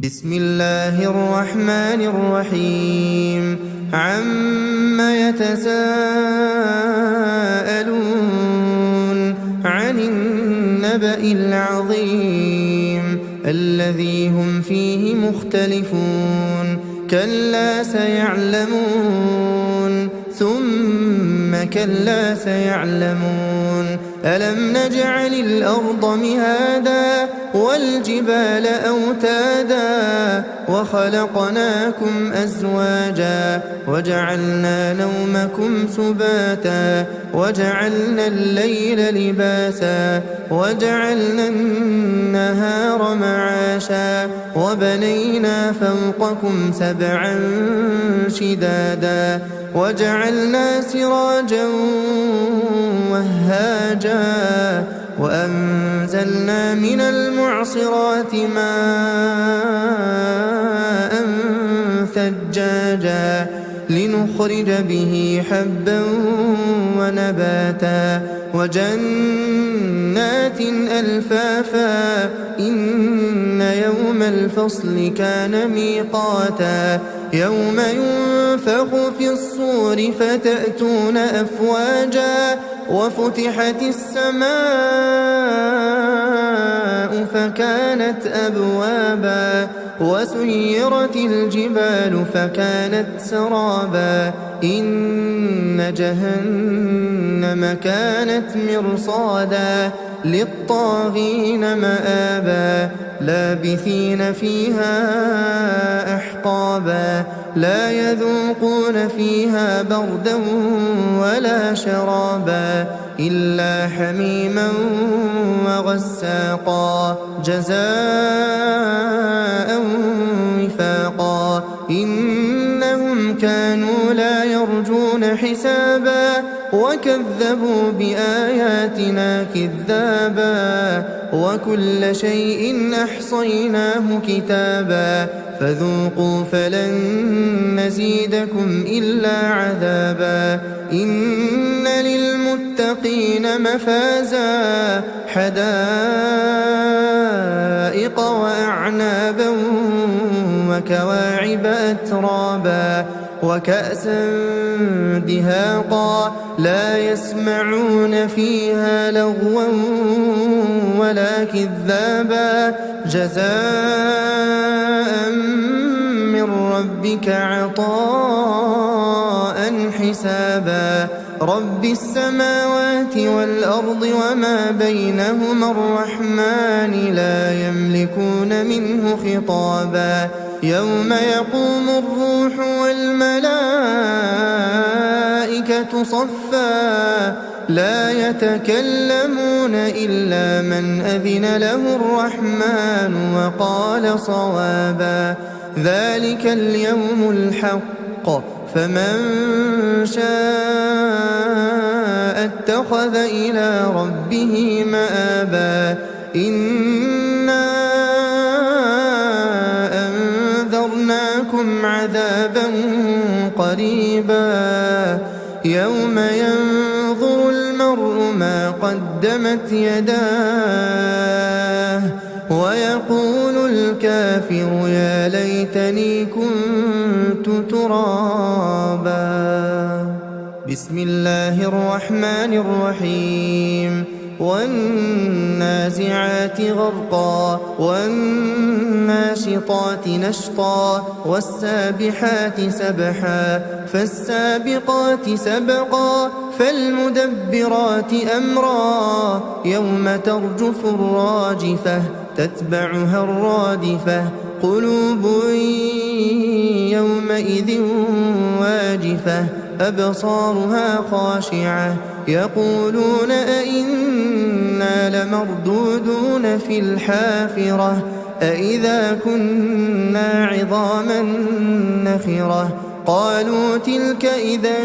بسم الله الرحمن الرحيم عم يتساءلون عن النبأ العظيم الذي هم فيه مختلفون كلا سيعلمون ثم كلا سيعلمون ألم نجعل الأرض مهادا والجبال أوتادا وخلقناكم أزواجا وجعلنا نومكم سباتا وجعلنا الليل لباسا وجعلنا النهار معاشا وبنينا فوقكم سبعا شدادا وجعلنا سراجا وهاجا وأنزلنا من المعصرات ماء ثجاجا لنخرج به حبا ونباتا وجنات ألفافا إن يوم الفصل كان ميقاتا يوم ينفخ في الصور فتأتون أفواجا وفتحت السماء فكانت أبوابا وسيرت الجبال فكانت سرابا إن جهنم كانت مرصادا للطاغين مآبا لابثين فيها أحقابا لا يذوقون فيها بردا ولا شرابا إلا حميما وغساقا جزاء وفاقا إنهم كانوا لا يرجون حسابا وكذبوا بآياتنا كذابا وكل شيء أحصيناه كتابا فذوقوا فلن نزيدكم إلا عذابا إن للمتقين مفازا حدائق وأعنابا وكواعب أترابا وكأسا دهاقا لا يسمعون فيها لغوا ولا كذابا جزاء من ربك عطاء حسابا رب السماوات والأرض وما بينهما الرحمن لا يملكون منه خطابا يوم يقوم الروح والملائكة صفا لا يتكلمون إلا من أذن له الرحمن وقال صوابا ذلك اليوم الحق فمن شاء اتخذ إلى ربه مآبا إنا أنذرناكم عذابا قريبا يوم ينظر المرء ما قدمت يداه ويقول الكافر يا ليتني كنت ترابا بسم الله الرحمن الرحيم والنازعات غرقا والناشطات نشطا والسابحات سبحا فالسابقات سبقا فالمدبرات أمرا يوم ترجف الراجفة تتبعها الرادفة قلوب يومئذ واجفة أبصارها خاشعة يقولون أئنا لمردودون في الحافرة أئذا كنا عظاما نخرة قالوا تلك إذا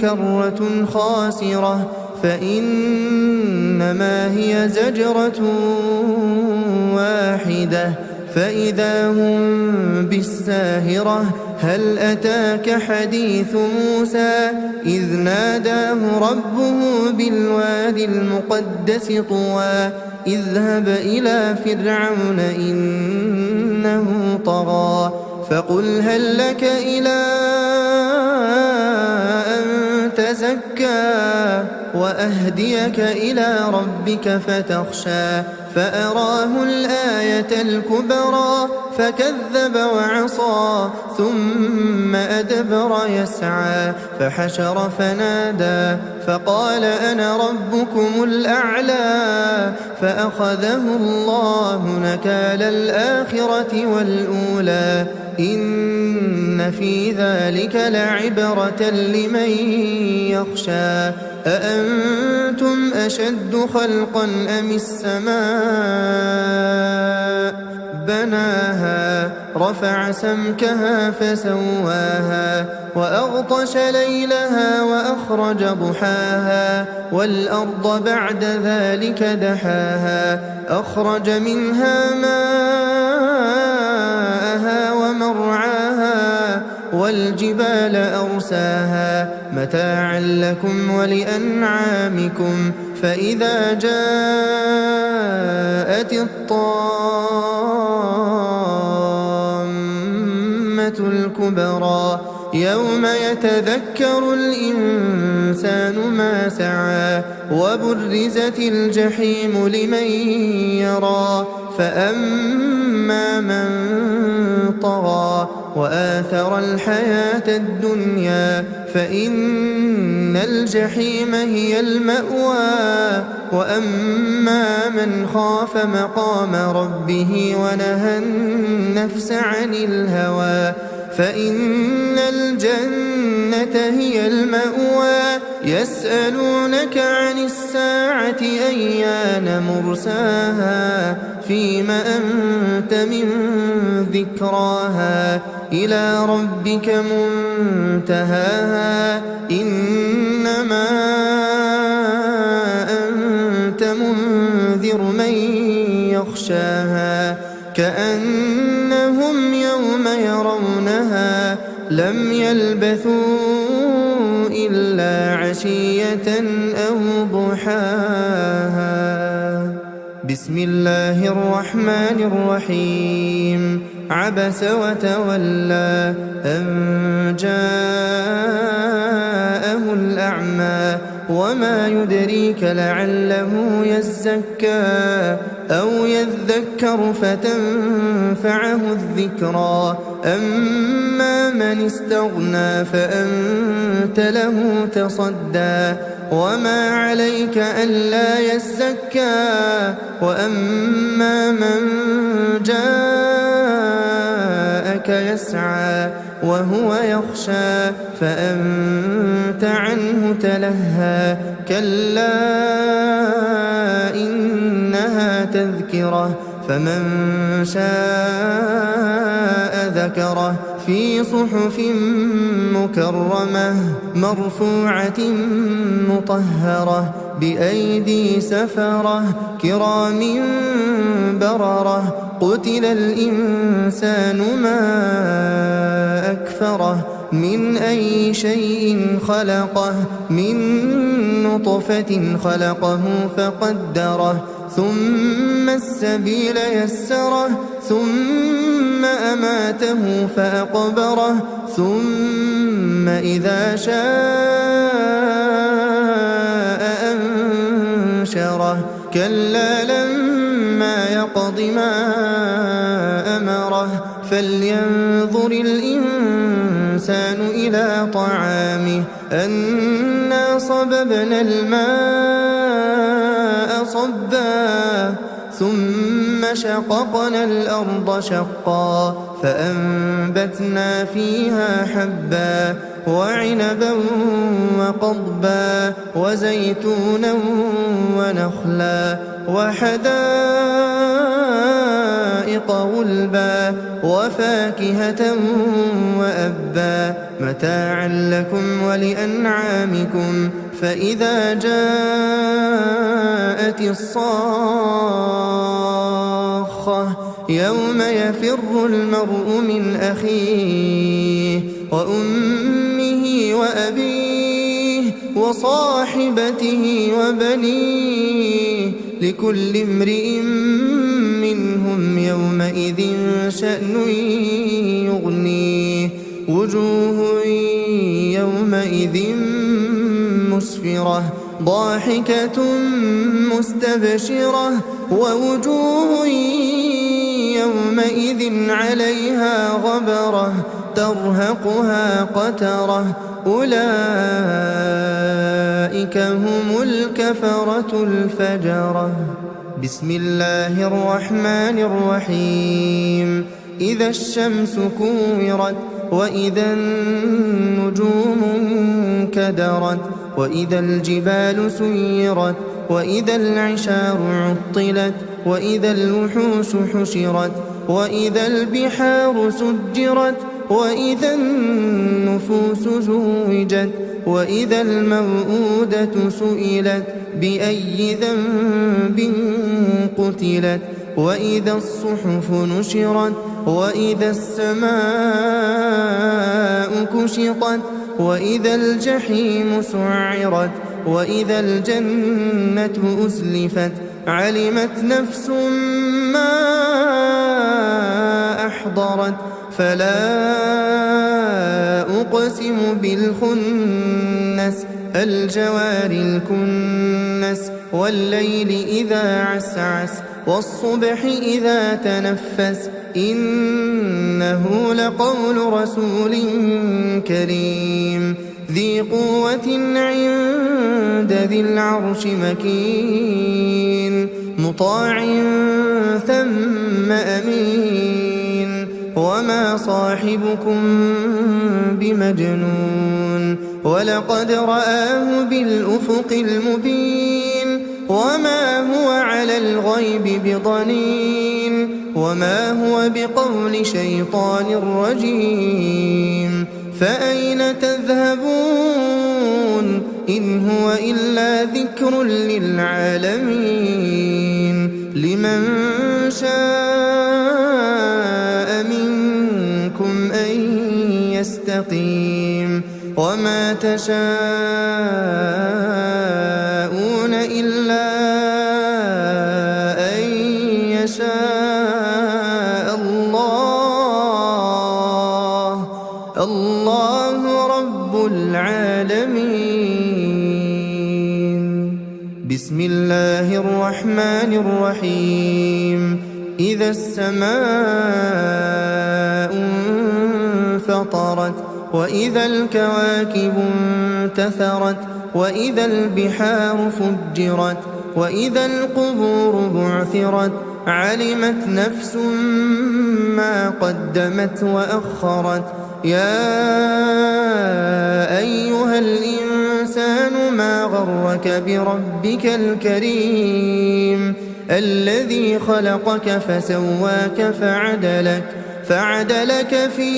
كرة خاسرة فإنما هي زجرة واحدة فإذا هم بالساهرة هل أتاك حديث موسى إذ ناداه ربه بالوادي المقدس طوى اذهب إلى فرعون طغى فقل هل لك إلى أن تزكى وأهديك إلى ربك فتخشى فأراه الآية الكبرى فكذب وعصى ثم أدبر يسعى فحشر فنادى فقال أنا ربكم الأعلى فأخذه الله نكال الآخرة والأولى إن في ذلك لعبرة لمن يخشى أأنتم أشد خلقا أم السماء بناها رفع سمكها فسواها وأغطش ليلها وأخرج ضحاها والأرض بعد ذلك دحاها أخرج منها ماءها ومرعاها والجبال أرساها متاعا لكم ولأنعامكم فإذا جاءت الطامة الكبرى يوم يتذكر الإنسان ما سعى وبرزت الجحيم لمن يرى فأما من طغى وآثر الحياة الدنيا فإن الجحيم هي المأوى وأما من خاف مقام ربه ونهى النفس عن الهوى فإن الجنة هي المأوى يسألونك عن الساعة أيان مرساها فيم أنت من ذكراها إلى ربك منتهاها إنما أنت منذر من يخشاها كأنهم يوم يرونها لم يلبثوا إلا عشية أو ضحاها بسم الله الرحمن الرحيم عبس وتولى أن جاءه الأعمى وما يدريك لعله يزكى أو يذكر فتنفعه الذكرى أما من استغنى فأنت له تصدى وما عليك ألا يزكى وأما من جاءك يسعى وهو يخشى فأنت عنه تلهى كلا إنها تذكرة فمن شاء ذكره في صحف مكرمة مرفوعة مطهرة بأيدي سفرة كرام بررة قتل الإنسان ما أكفره من أي شيء خلقه من نطفة خلقه فقدره ثم السبيل يسره ثم أماته فأقبره ثم إذا شاء أنشره كلا لما يقض ما أمره فلينظر الإنسان إلى طعامه أنا صببنا الماء صبا ثم شققنا الأرض شقا فأنبتنا فيها حبا وعنبا وقضبا وزيتونا ونخلا وحدائق غلبا وفاكهة وأبا متاعا لكم ولأنعامكم فإذا جاءت الصاخة يوم يفر المرء من أخيه وأمه وأبيه وصاحبته وبنيه لكل امرئ منهم يومئذ شأن يغنيه وجوه يومئذ مسفرة ضاحكة مستبشرة ووجوه يومئذ عليها غبرة ترهقها قترة أولئك هم الكفرة الفجرة. بسم الله الرحمن الرحيم. إذا الشمس كورت وإذا النجوم انكدرت وإذا الجبال سيرت وإذا العشار عطلت وإذا الوحوش حشرت وإذا البحار سجرت وإذا النفوس زوجت وإذا الموءودة سئلت بأي ذنب قتلت وإذا الصحف نشرت وإذا السماء كشطت وإذا الجحيم سعرت وإذا الجنة أزلفت علمت نفس ما أحضرت فلا أقسم بالخنس الجوار الكنس والليل إذا عسعس والصبح إذا تنفس إنه لقول رسول كريم ذي قوة عند ذي العرش مكين مطاع ثم أمين وما صاحبكم بمجنون ولقد رآه بالأفق المبين وما هو على الغيب بضنين وما هو بقول شيطان رجيم فأين تذهبون إن هو إلا ذكر للعالمين لمن شاء منكم أن يستقيم وما تشاءون إلا أن يشاء الله رب العالمين. بسم الله الرحمن الرحيم. إذا السماء انفطرت وإذا الكواكب انتثرت وإذا البحار فجرت وإذا القبور بعثرت علمت نفس ما قدمت وأخرت يا أيها الإنسان ما غرك بربك الكريم الذي خلقك فسواك فعدلك في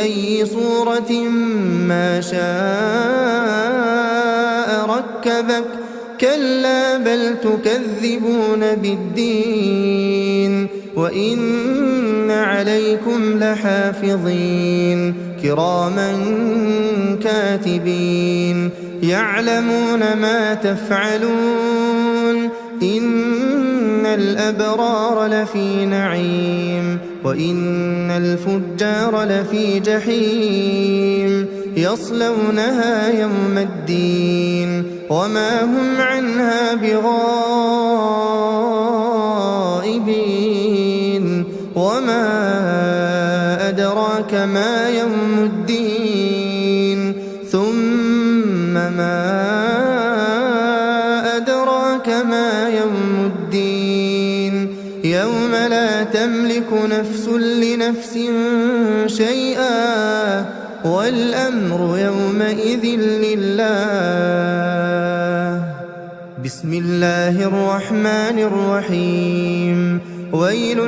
أي صورة ما شاء ركبك كلا بل تكذبون بالدين وإن عليكم لحافظين كراما كاتبين يعلمون ما تفعلون إن الأبرار لفي نعيم وإن الفجار لفي جحيم يصلونها يوم الدين وما هم عنها بغائبين وما أدراك ما يوم الدين ثم ما أدراك ما يوم الدين يوم لا تملك نفس لنفس شيئا والأمر يومئذ لله. بسم الله الرحمن الرحيم. ويل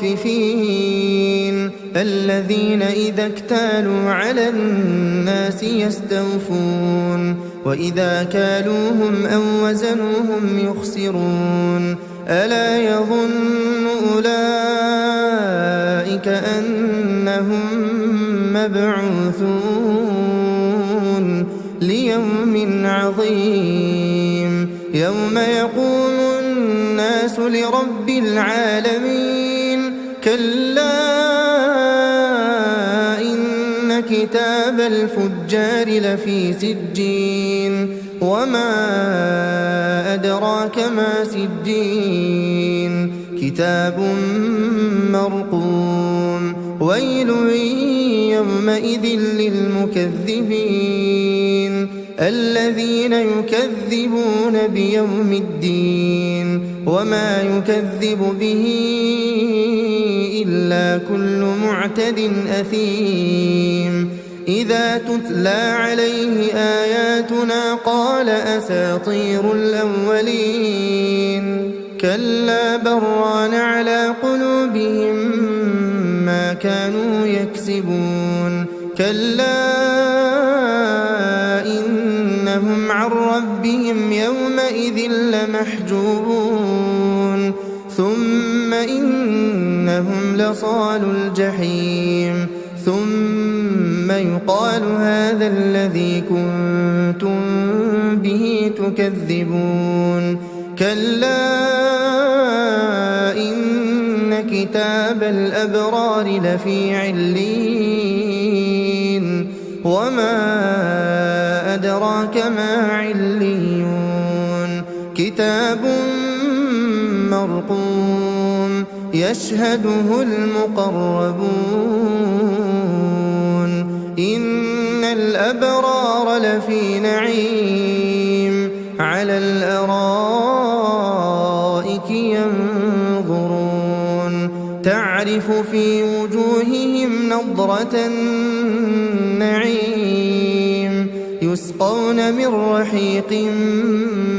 للمطففين الذين إذا اكتالوا على الناس يستوفون وإذا كالوهم أو وزنوهم يخسرون ألا يظن أولئك أنهم مبعوثون ليوم عظيم يوم يقوم الناس الناس لرب العالمين كلا إن كتاب الفجار لفي سجين وما أدراك ما سجين كتاب مرقوم ويل يومئذ للمكذبين الذين يكذبون بيوم الدين وما يكذب به إلا كل معتد أثيم إذا تتلى عليه آياتنا قال أساطير الأولين كلا بران على قلوبهم ما كانوا يكسبون كلا إنهم عن ربهم يومئذ لمحجوبون ثم إنهم لصالو الجحيم ثم يقال هذا الذي كنتم به تكذبون كلا إن كتاب الأبرار لفي عليين وما أدراك ما عليون كتاب مرقوم يشهده المقربون إن الأبرار لفي نعيم على الأرائك ينظرون تعرف في وجوههم نضرة النعيم يسقون من رحيق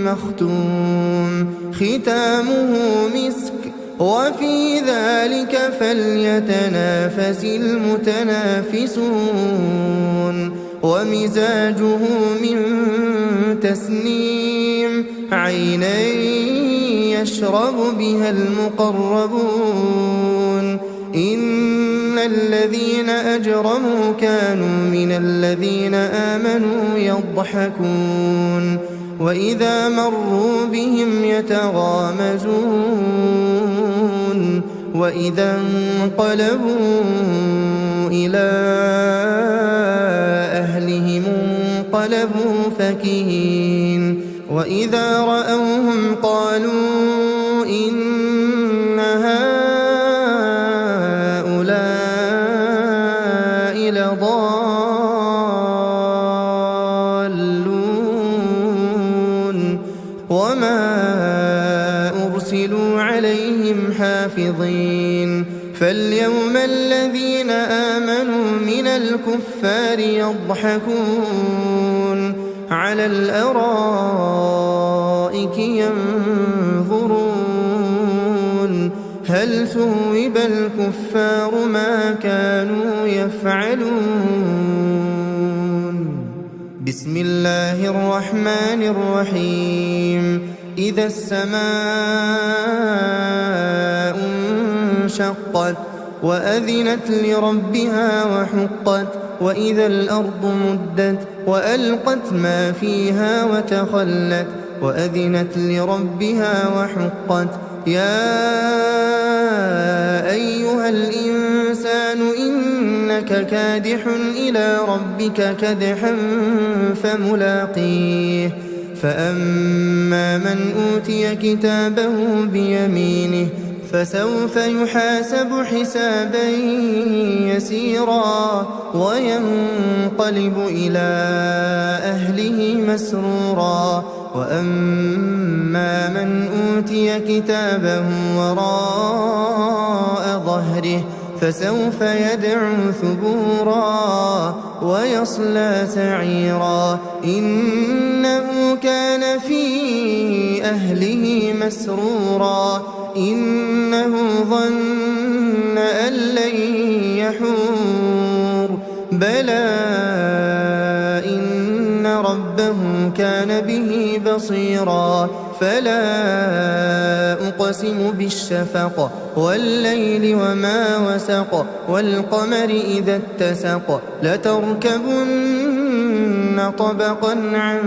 مختوم ختامه مسك وفي ذلك فليتنافس المتنافسون ومزاجه من تسنيم عينا يشرب بها المقربون إن الذين أجرموا كانوا من الذين آمنوا يضحكون وإذا مروا بهم يتغامزون وإذا انقلبوا إلى أهلهم انقلبوا فكهين وإذا رأوهم قالوا إن هؤلاء لضالون وما أرسلوا عليهم حافظين فاليوم الذين آمنوا من الكفار يضحكون على الأرائك ينظرون هل ثوب الكفار ما كانوا يفعلون بسم الله الرحمن الرحيم إذا السماء انشقت وأذنت لربها وحقت وإذا الأرض مدت وألقت ما فيها وتخلت وأذنت لربها وحقت يا أيها الإنسان إنك كادح إلى ربك كدحا فملاقيه فأما من أوتي كتابه بيمينه فسوف يحاسب حسابا يسيرا وينقلب إلى أهله مسرورا وأما من أوتي كتابه وراء ظهره فسوف يدعو ثبورا ويصلى سعيرا إنه كان في أهله مسرورا إنه ظن أن لن يحور بلى إن ربه كان به بصيرا فلا أقسم بالشفق والليل وما وسق والقمر إذا اتسق لتركبن طبقا عن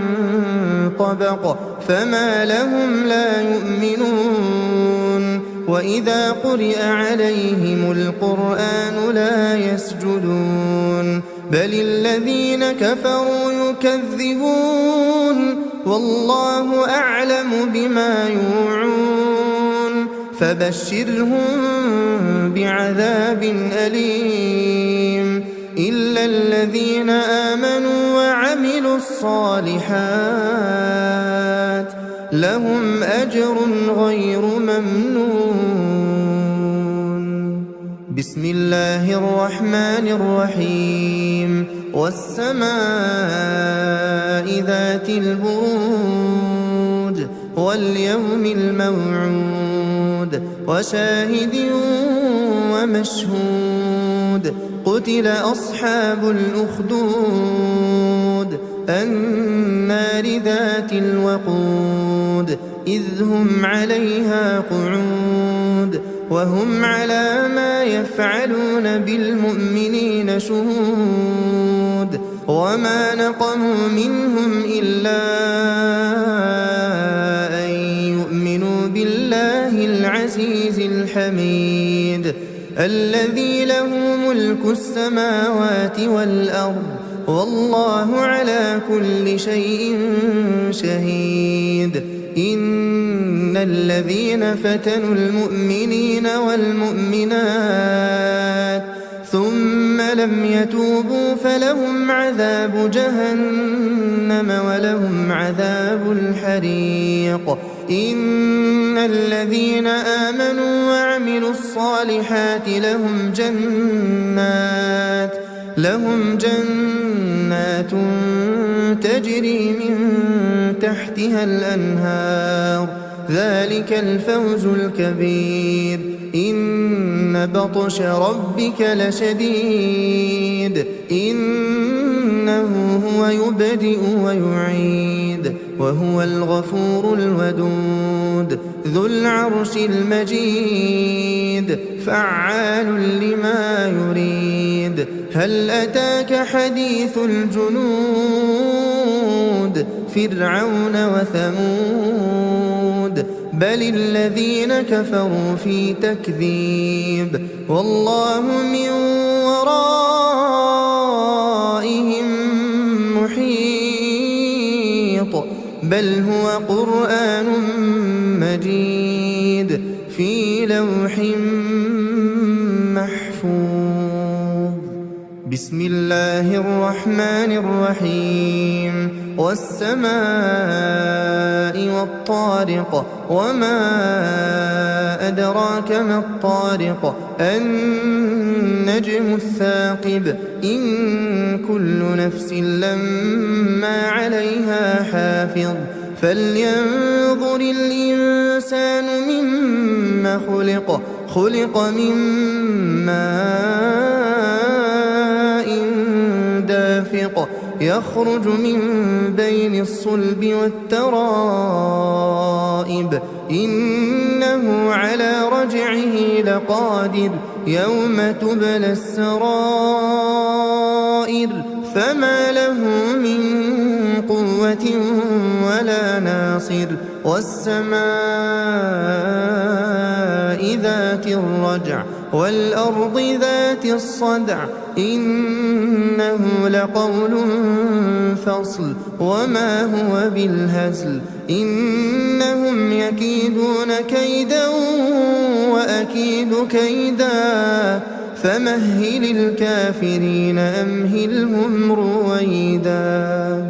طبق فما لهم لا يؤمنون وإذا قرئ عليهم القرآن لا يسجدون بل الذين كفروا يكذبون والله أعلم بما يوعون فبشرهم بعذاب أليم إلا الذين آمنوا وعملوا الصالحات لهم أجر غير ممنون. بسم الله الرحمن الرحيم والسماء ذات البروج واليوم الموعود وشاهد ومشهود قتل أصحاب الأخدود النار ذات الوقود إذ هم عليها قعود وهم على ما يفعلون بالمؤمنين شهود وما نقموا منهم إلا أن يؤمنوا بالله العزيز الحميد الذي له ملك السماوات والأرض والله على كل شيء شهيد إن الذين فتنوا المؤمنين والمؤمنات ثم لم يتوبوا فلهم عذاب جهنم ولهم عذاب الحريق إن الذين آمنوا وعملوا الصالحات لهم جنات تجري من تحتها الأنهار ذلك الفوز الكبير إن بطش ربك لشديد إنه هو يبدئ ويعيد وهو الغفور الودود ذو العرش المجيد فعال لما يريد هل أتاك حديث الجنود فرعون وثمود بل الذين كفروا في تكذيب والله من ورائهم محيط بل هو قرآن مجيد في لوح محفوظ. بسم الله الرحمن الرحيم والسماء والطارق وما أدراك ما الطارق النجم الثاقب إن كل نفس لما عليها حافظ فلينظر الإنسان مما خلق من ماء دافق يخرج من بين الصلب والترائب إنه على رجعه لقادر يوم تبلى السرائر فما له من قوة ولا ناصر والسماء ذات الرجع والأرض ذات الصدع إنه لقول فصل وما هو بالهزل إنهم يكيدون كيدا وأكيد كيدا فمهل الكافرين أمهلهم رويدا.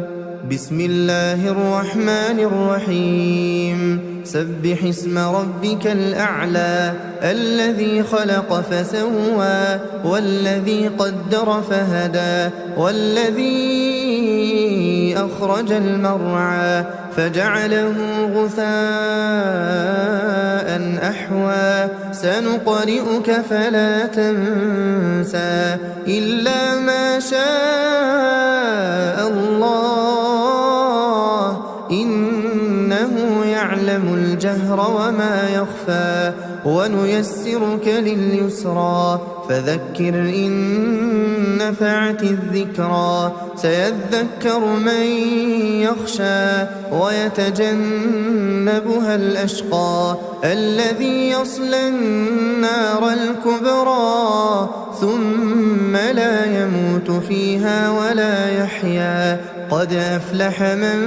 بسم الله الرحمن الرحيم سبح اسم ربك الأعلى الذي خلق فسوى والذي قدر فهدى والذي أخرج المرعى فجعله غثاء أحوى سنقرئك فلا تنسى إلا ما شاء الله إنه يعلم الجهر وما يخفى ونيسرك لليسرى فذكر إن نفعت الذكرى سيذكر من يخشى ويتجنبها الأشقى الذي يصلى النار الكبرى ثم لا يموت فيها ولا يحيا قد أفلح من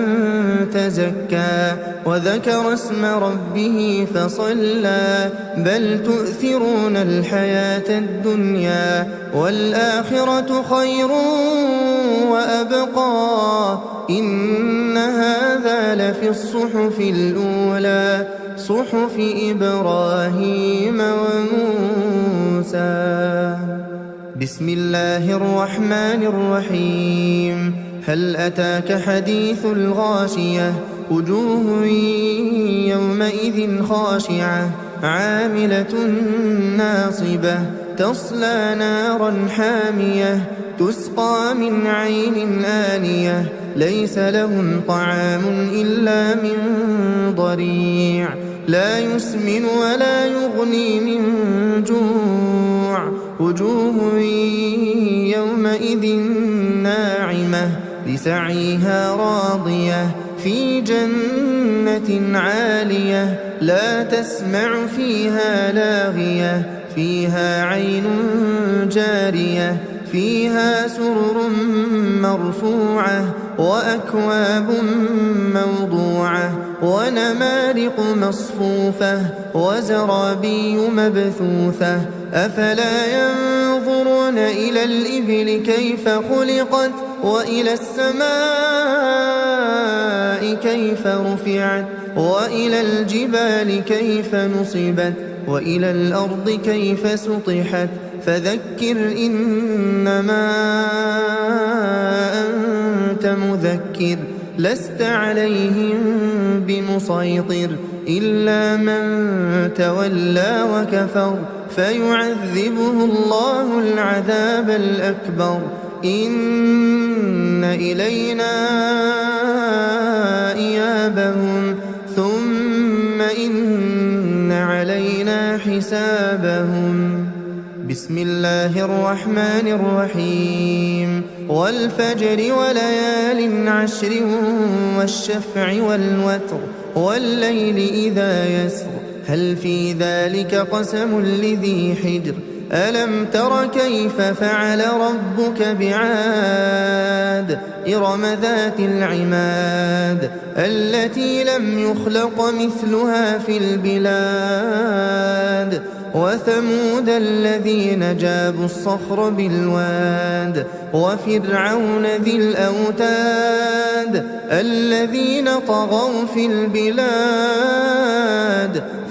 تزكى وذكر اسم ربه فصلى بل تؤثرون الحياة الدنيا والآخرة خير وأبقى إن هذا لفي الصحف الأولى صحف إبراهيم وموسى. بسم الله الرحمن الرحيم. هل أتاك حديث الغاشية وجوه يومئذ خاشعة عاملة ناصبة تصلى نارا حامية تسقى من عين آنية ليس لهم طعام إلا من ضريع لا يسمن ولا يغني من جوع وجوه يومئذ ناعمة لسعيها راضية في جنة عالية لا تسمع فيها لاغية فيها عين جارية فيها سرر مرفوعة وأكواب موضوعة ونمارق مصفوفة وزرابي مبثوثة أفلا ينظرون إلى الإبل كيف خلقت وإلى السماء كيف رفعت وإلى الجبال كيف نصبت وإلى الأرض كيف سطحت فذكر إنما أنت مذكر لست عليهم بمسيطر إلا من تولى وكفر فيعذبه الله العذاب الأكبر إن إلينا إيابهم ثم إن علينا حسابهم. بسم الله الرحمن الرحيم. والفجر وليال عشر والشفع والوتر والليل إذا يسر هل في ذلك قسم لذي حجر ألم تر كيف فعل ربك بعاد إرم ذات العماد التي لم يخلق مثلها في البلاد وثمود الذين جابوا الصخر بالواد وفرعون ذي الأوتاد الذين طغوا في البلاد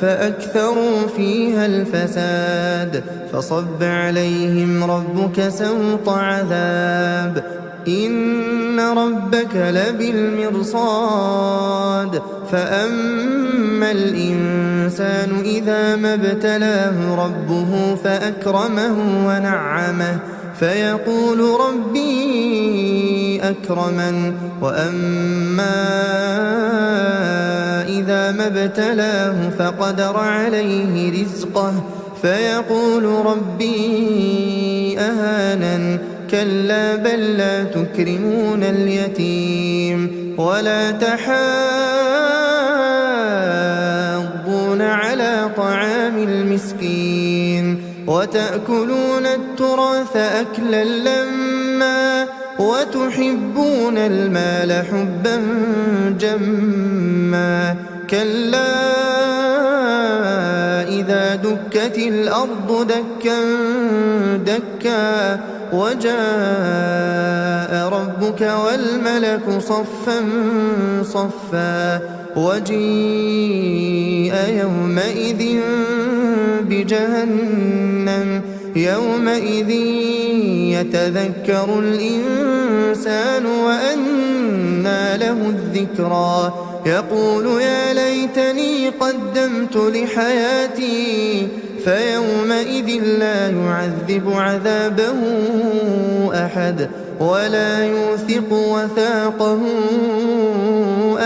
فأكثروا فيها الفساد فصب عليهم ربك سوط عذاب إن ربك لبالمرصاد فأما الإنسان إذا ما ابتلاه ربه فأكرمه ونعمه فيقول ربي أكرمن وأما إذا ما ابتلاه فقدر عليه رزقه فيقول ربي أهانن كلا بل لا تكرمون اليتيم ولا تحاضون على طعام المسكين وتأكلون التراث أكلا لما وتحبون المال حبا جما كلا إذا دكت الأرض دكا دكا وجاء ربك والملك صفا صفا وجيء يومئذ بجهنم يومئذ يتذكر الإنسان وأنى له الذكرى يقول يا ليتني قدمت لحياتي فيومئذ لا يعذب عذابه أحد ولا يوثق وثاقه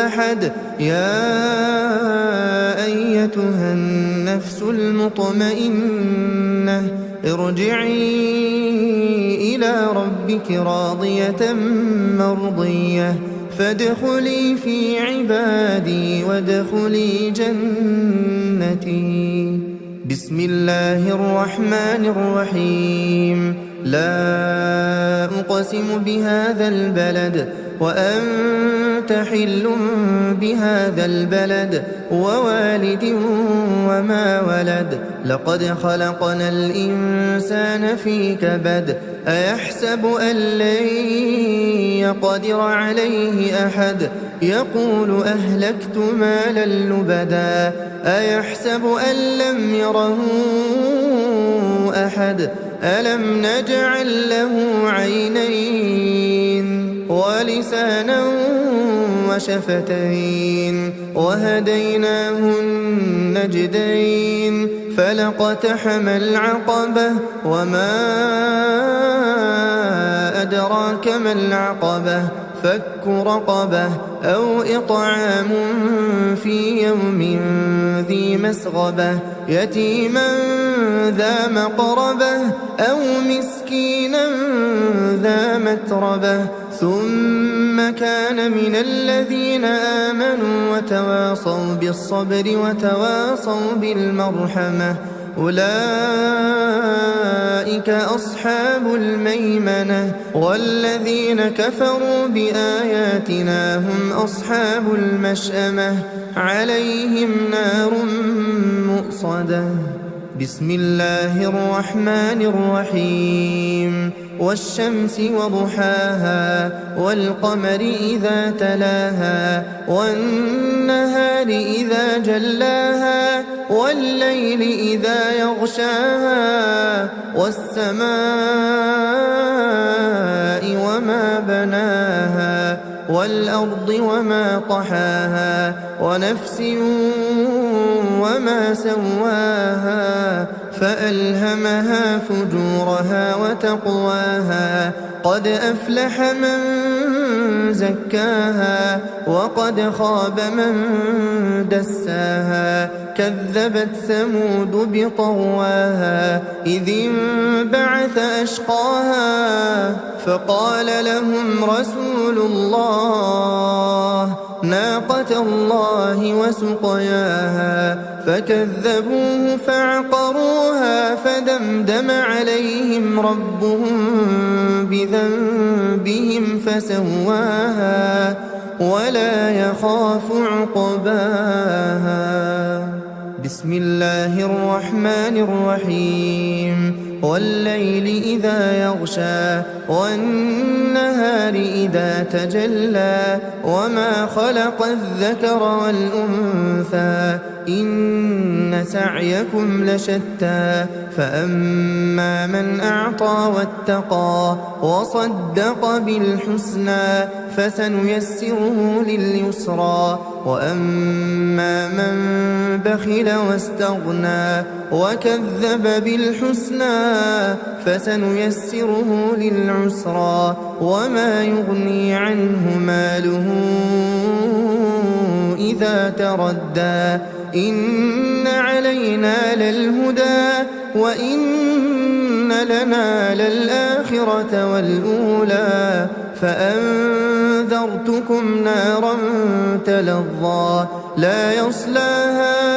أحد يا أيتها النفس المطمئنة ارجعي إلى ربك راضية مرضية فادخلي في عبادي وادخلي جنتي. بسم الله الرحمن الرحيم. لا أقسم بهذا البلد وأنت حل بهذا البلد ووالد وما ولد لقد خلقنا الإنسان في كبد أيحسب أن لن يقدر عليه أحد يقول أهلكت مالا لبدا أيحسب أن لم يره أحد ألم نجعل له عينين ولسانا وشفتين وهديناه النجدين فلاقتحم العقبة وما أدراك ما العقبة فك رقبة أو إطعام في يوم ذي مسغبة يتيما ذا مقربة أو مسكينا ذا متربة ثم كان من الذين آمنوا وتواصوا بالصبر وتواصوا بالمرحمة أولئك أصحاب الميمنة والذين كفروا بآياتنا هم أصحاب المشأمة عليهم نار مؤصدة. بسم الله الرحمن الرحيم. والشمس وضحاها والقمر إذا تلاها والنهار إذا جلاها والليل إذا يغشاها والسماء وما بناها والأرض وما طحاها ونفس وما سواها فألهمها فجورها وتقواها قد أفلح من زكاها وقد خاب من دساها كذبت ثمود بطغواها إذ انبعث أشقاها فقال لهم رسول الله ناقة الله وسقياها فكذبوه فعقروها فدمدم عليهم ربهم بذنبهم فسواها ولا يخاف عقباها. بسم الله الرحمن الرحيم. والليل إذا يغشى والنهار إذا تجلى وما خلق الذكر والأنثى إن سعيكم لشتى فأما من أعطى واتقى وصدق بالحسنى فسنيسره لليسرى وأما من بخل واستغنى وكذب بالحسنى فسنيسره للعسرى وما يغني عنه ماله إذا تردى إن علينا للهدى وإن لنا للآخرة والأولى فأنذرتكم نارا تلظى لا يصلاها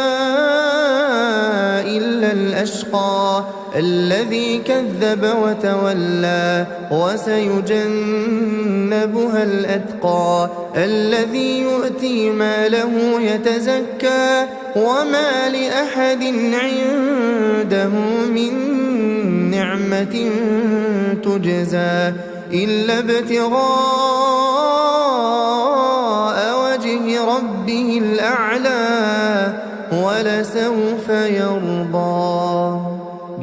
إلا الأشقى الذي كذب وتولى وسيجنبها الأتقى الذي يؤتي ماله يتزكى وما لأحد عنده من نعمة تجزى إلا ابتغاء وجه ربه الأعلى ولسوف يرضى.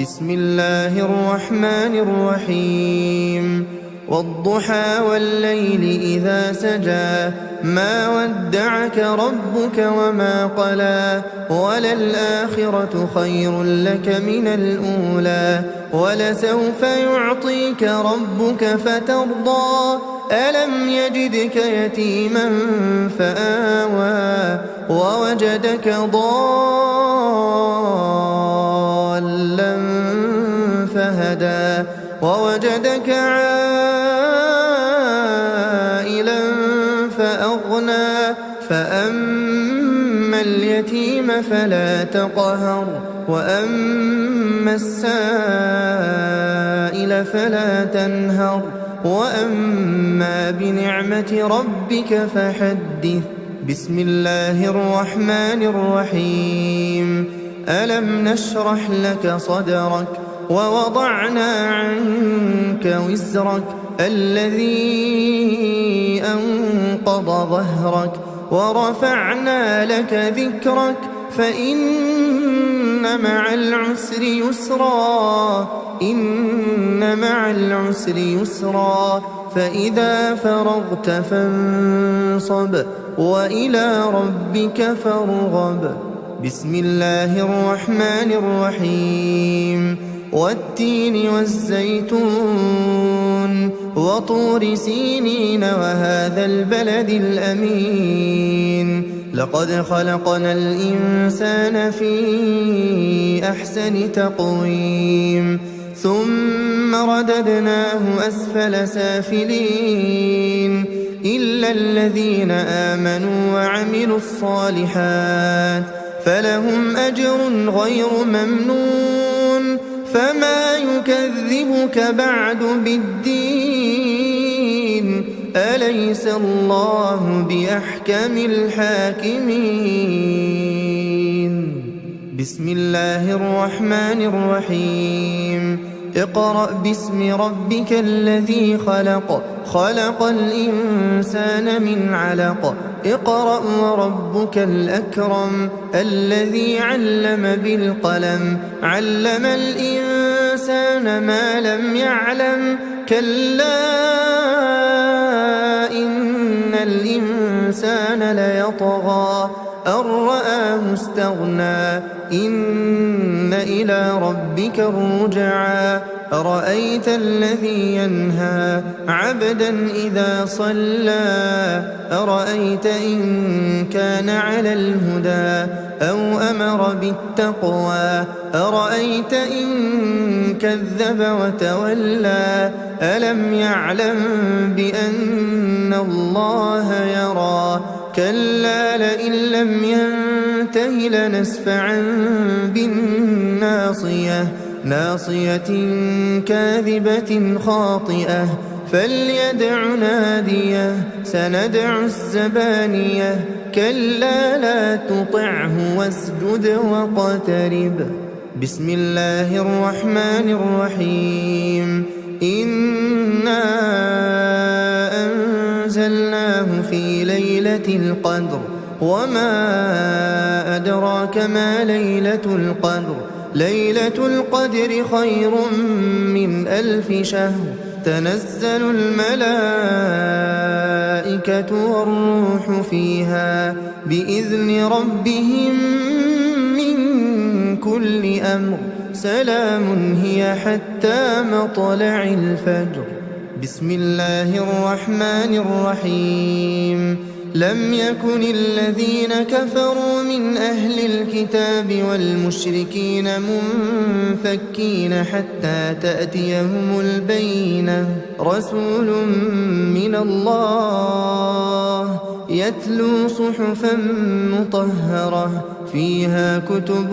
بسم الله الرحمن الرحيم. والضحى والليل إذا سجى ما ودعك ربك وما قلى وللآخرة خير لك من الأولى ولسوف يعطيك ربك فترضى ألم يجدك يتيما فآوى ووجدك ضالا فهدى ووجدك عائلا فأغنى فأما اليتيم فلا تقهر وأما السائل فلا تنهر وأما بنعمة ربك فحدث. بسم الله الرحمن الرحيم. ألم نشرح لك صدرك ووضعنا عنك وزرك الذي أنقض ظهرك ورفعنا لك ذكرك فإن مع العسر يسرا إن مع العسر يسرا فإذا فرغت فانصب وإلى ربك فارغب. بسم الله الرحمن الرحيم. والتين والزيتون وطور سينين وهذا البلد الأمين لقد خلقنا الإنسان في أحسن تقويم ثم رددناه أسفل سافلين إلا الذين آمنوا وعملوا الصالحات فلهم أجر غير ممنون فما يكذبك بعد بالدين أليس الله بأحكم الحاكمين. بسم الله الرحمن الرحيم. اقرأ باسم ربك الذي خلق خلق الإنسان من علق اقرأ وربك الأكرم الذي علم بالقلم علم الإنسان ما لم يعلم كلا إن الإنسان ليطغى أن رآه استغنى إن إلى ربك الرجعى أرأيت الذي ينهى عبدا إذا صلى أرأيت إن كان على الهدى أو أمر بالتقوى أرأيت إن كذب وتولى ألم يعلم بأن الله يرى كلا لئن لم ينته لنسفعا بالناصية ناصية كاذبة خاطئة فليدع ناديه سندع الزبانية كلا لا تطعه واسجد واقترب. بسم الله الرحمن الرحيم. إنا أنزلناه في ليلة القدر وما أدراك ما ليلة القدر ليلة القدر خير من 1000 شهر تنزل الملائكة والروح فيها بإذن ربهم من كل أمر سلام هي حتى مطلع الفجر. بسم الله الرحمن الرحيم. لم يكن الذين كفروا من أهل الكتاب والمشركين منفكين حتى تأتيهم البينة رسول من الله يتلو صحفا مطهرة فيها كتب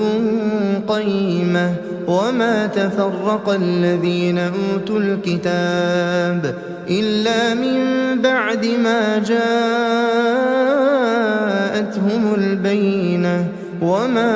قيمة وما تفرق الذين أوتوا الكتاب إلا من بعد ما جاءتهم البينة وما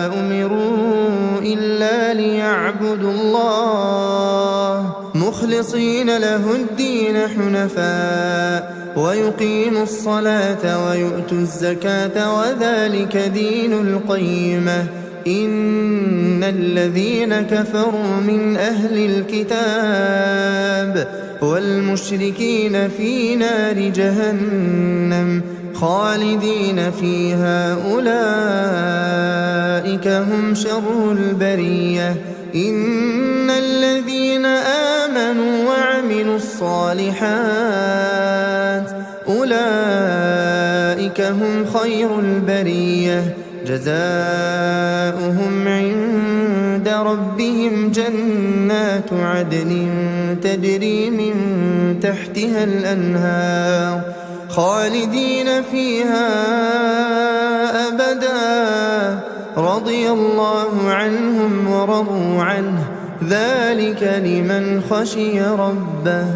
أمروا إلا ليعبدوا الله مخلصين له الدين حنفاء ويقيموا الصلاة ويؤتوا الزكاة وذلك دين القيمة إن الذين كفروا من أهل الكتاب والمشركين في نار جهنم خالدين فيها أولئك هم شر البرية إن الذين آمنوا وعملوا الصالحات الصالحات أولئك هم خير البرية جزاؤهم عند ربهم جنات عدن تجري من تحتها الأنهار خالدين فيها أبدا رضي الله عنهم ورضوا عنه ذلك لمن خشي ربه.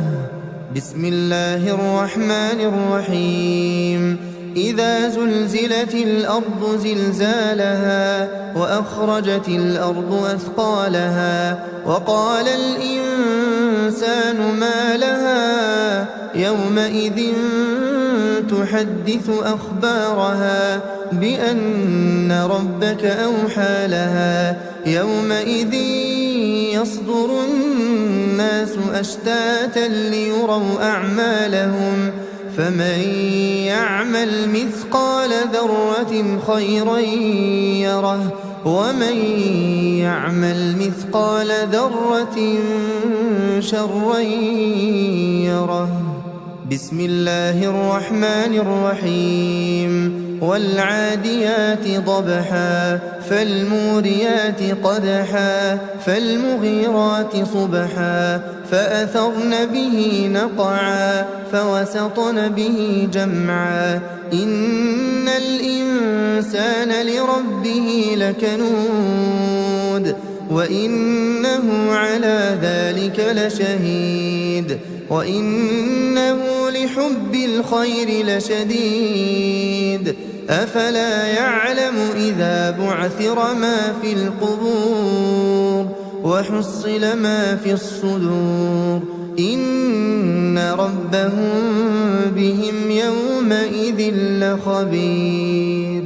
بسم الله الرحمن الرحيم إذا زلزلت الأرض زلزالها وأخرجت الأرض أثقالها وقال الإنسان ما لها يومئذ تحدث أخبارها بأن ربك أوحى لها يومئذ يصدر الناس أشتاتا ليروا أعمالهم فمن يعمل مثقال ذرة خيرا يره ومن يعمل مثقال ذرة شرا يره. بسم الله الرحمن الرحيم والعاديات ضبحا فالموريات قدحا فالمغيرات صبحا فأثرن به نقعا فوسطن به جمعا إن الإنسان لربه لكنود وإنه على ذلك لشهيد وإنه لحب الخير لشديد أفلا يعلم إذا بعثر ما في القبور وحصل ما في الصدور إن ربهم بهم يومئذ لخبير.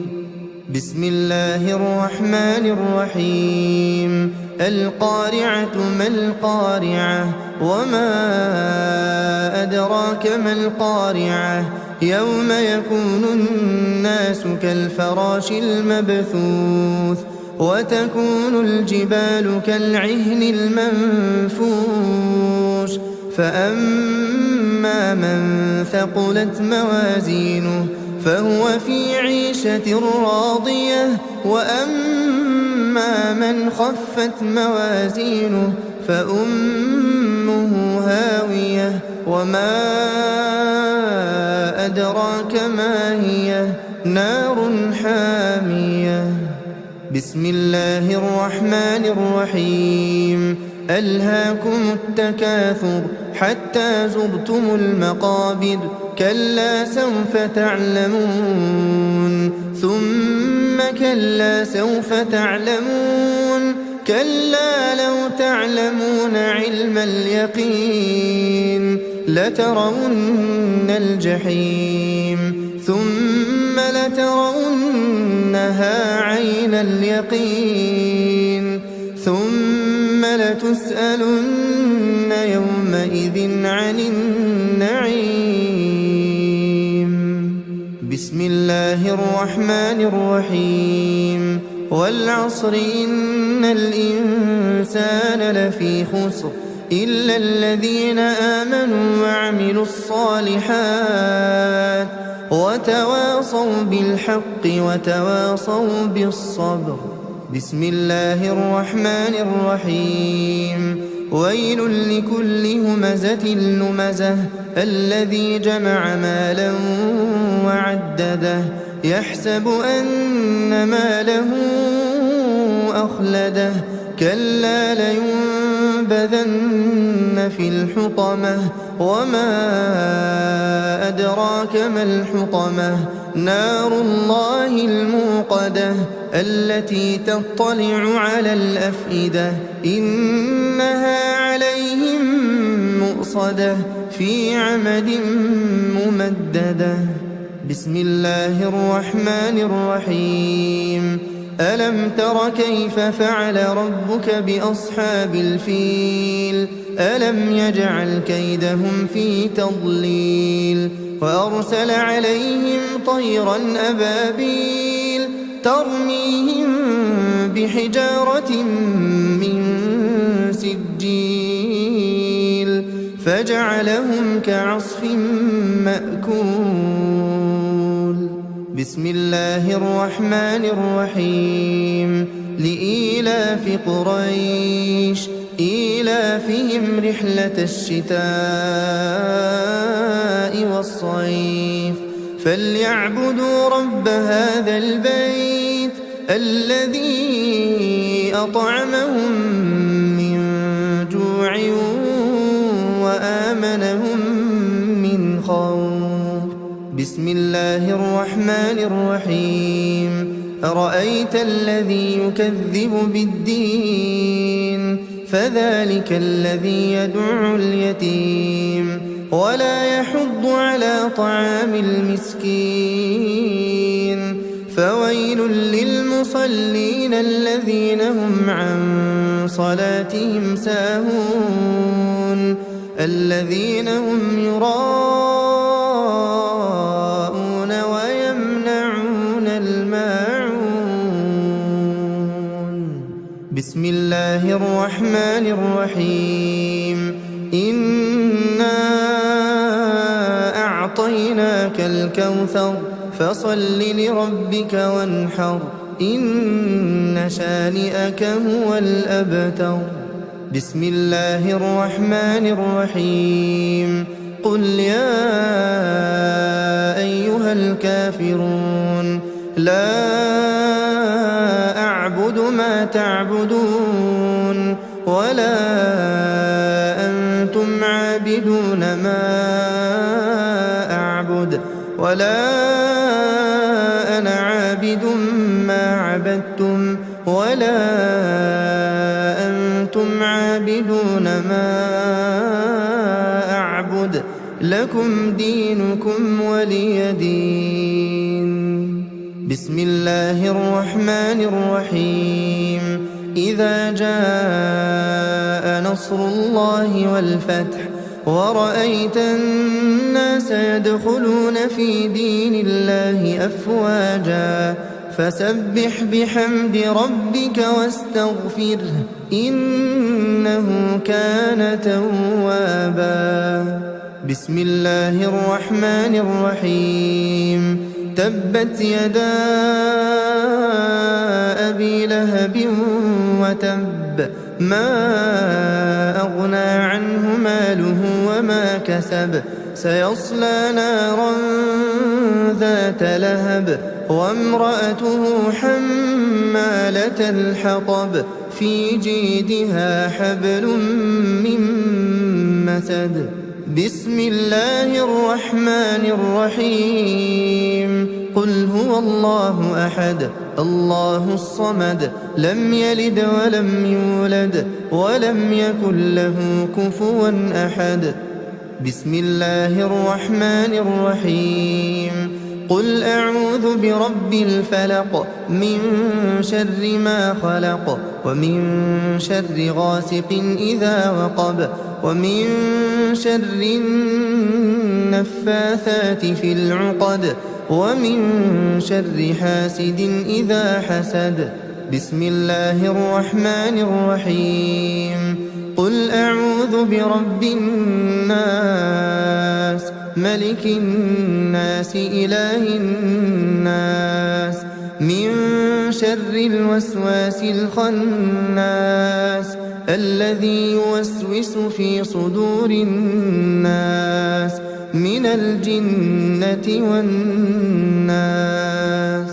بسم الله الرحمن الرحيم القارعة ما القارعة وما أدراك ما القارعة يوم يكون الناس كالفراش المبثوث وتكون الجبال كالعهن المنفوش فأما من ثقلت موازينه فهو في عيشة راضية وأما من خفت موازينه فأمه هاوية وما أدراك ما هي نار حامية. بسم الله الرحمن الرحيم ألهاكم التكاثر حتى زرتم المقابر كلا سوف تعلمون ثم كلا سوف تعلمون كلا لو تعلمون علم اليقين لترون الجحيم ثم لترونها عين اليقين ثم لتسألن يومئذ عن النعيم. بسم الله الرحمن الرحيم والعصر إن الإنسان لفي خسر إلا الذين آمنوا وعملوا الصالحات وتواصوا بالحق وتواصوا بالصبر. بسم الله الرحمن الرحيم ويل لكل همزة لمزة الذي جمع مالا وعدده يحسب أن ماله أخلده كلا لينبذن في الحطمة وما أدراك ما الحطمة نار الله الموقدة التي تطلع على الأفئدة إنها عليهم مؤصدة في عمد ممددة. بسم الله الرحمن الرحيم ألم تر كيف فعل ربك بأصحاب الفيل ألم يجعل كيدهم في تضليل وأرسل عليهم طيرا أبابيل ترميهم بحجارة من سجيل فجعلهم كعصف مأكول. بسم الله الرحمن الرحيم. لإيلاف قريش إيلافهم رحلة الشتاء والصيف فليعبدوا رب هذا البيت الذي أطعمهم من جوع وآمنهم من خوف. بسم الله الرحمن الرحيم. أرأيت الذي يكذب بالدين فذلك الذي يدع اليتيم ولا يحض على طعام المسكين. فويل للمصلين الذين هم عن صلاتهم ساهون الذين هم يراءون ويمنعون الماعون. بسم الله الرحمن الرحيم. إنا أعطيناك الكوثر فصل لربك وانحر إن شانئك هو الأبتر. بسم الله الرحمن الرحيم. قل يا أيها الكافرون لا أعبد ما تعبدون ولا أنتم عابدون ما أعبد ولا أنا عابد ما عبدتم ولا أنتم عابدون ما أعبد لكم دينكم ولي دين. بسم الله الرحمن الرحيم. إذا جاء نصر الله والفتح ورأيت الناس يدخلون في دين الله أفواجا فسبح بحمد ربك واستغفره إنه كان توابا. بسم الله الرحمن الرحيم. تبت يدا أبي لهب وتب ما أغنى عنه ماله وما كسب سيصلى نارا ذات لهب وامرأته حمالة الحطب في جيدها حبل من مسد. بسم الله الرحمن الرحيم. قل هو الله أحد الله الصمد لم يلد ولم يولد ولم يكن له كفوا أحد. بسم الله الرحمن الرحيم. قل أعوذ برب الفلق من شر ما خلق ومن شر غاسق إذا وقب ومن شر النفاثات في العقد ومن شر حاسد إذا حسد. بسم الله الرحمن الرحيم. قل أعوذ برب الناس ملك الناس إله الناس من شر الوسواس الخناس الذي يوسوس في صدور الناس من الجنة والناس.